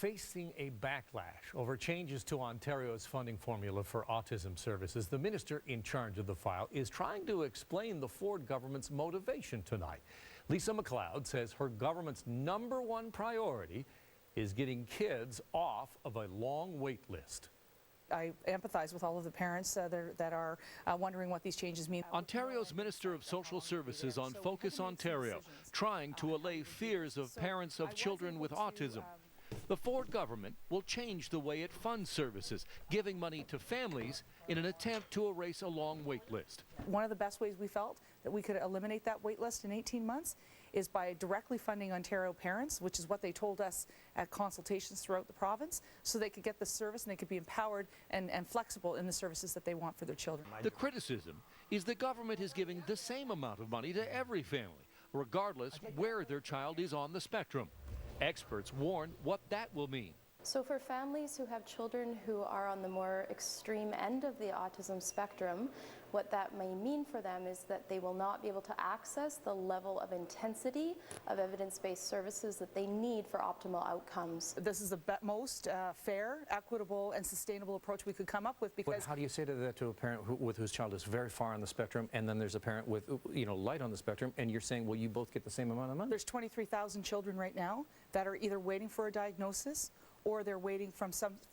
Facing a backlash over changes to Ontario's funding formula for autism services, the minister in charge of the file is trying to explain the Ford government's motivation tonight. Lisa MacLeod says her government's #1 priority is getting kids off of a long wait list. I empathize with all of the parents that are wondering what these changes mean. Ontario's Minister of Social Services on Focus Ontario, trying to allay fears of parents of children with autism. The Ford government will change the way it funds services, giving money to families in an attempt to erase a long wait list. One of the best ways we felt that we could eliminate that wait list in 18 months is by directly funding Ontario parents, which is what they told us at consultations throughout the province, so they could get the service and they could be empowered and flexible in the services that they want for their children. The criticism is the government is giving the same amount of money to every family, regardless where their child is on the spectrum. Experts warn what that will mean. So for families who have children who are on the more extreme end of the autism spectrum, what that may mean for them is that they will not be able to access the level of intensity of evidence-based services that they need for optimal outcomes. This is the most fair, equitable, and sustainable approach we could come up with. Because But how do you say that to a parent with whose child is very far on the spectrum, and then there's a parent with, light on the spectrum, and you're saying, well, you both get the same amount of money? There's 23,000 children right now that are either waiting for a diagnosis or they're waiting for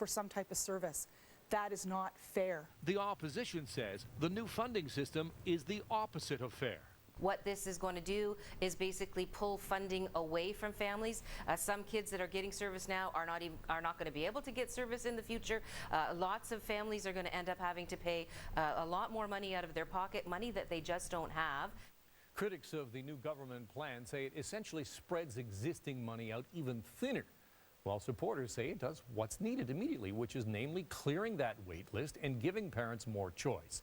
some type of service. That is not fair. The opposition says the new funding system is the opposite of fair. What this is going to do is basically pull funding away from families. Some kids that are getting service now are not going to be able to get service in the future. Lots of families are going to end up having to pay a lot more money out of their pocket, money that they just don't have. Critics of the new government plan say it essentially spreads existing money out even thinner, while supporters say it does what's needed immediately, which is namely clearing that wait list and giving parents more choice.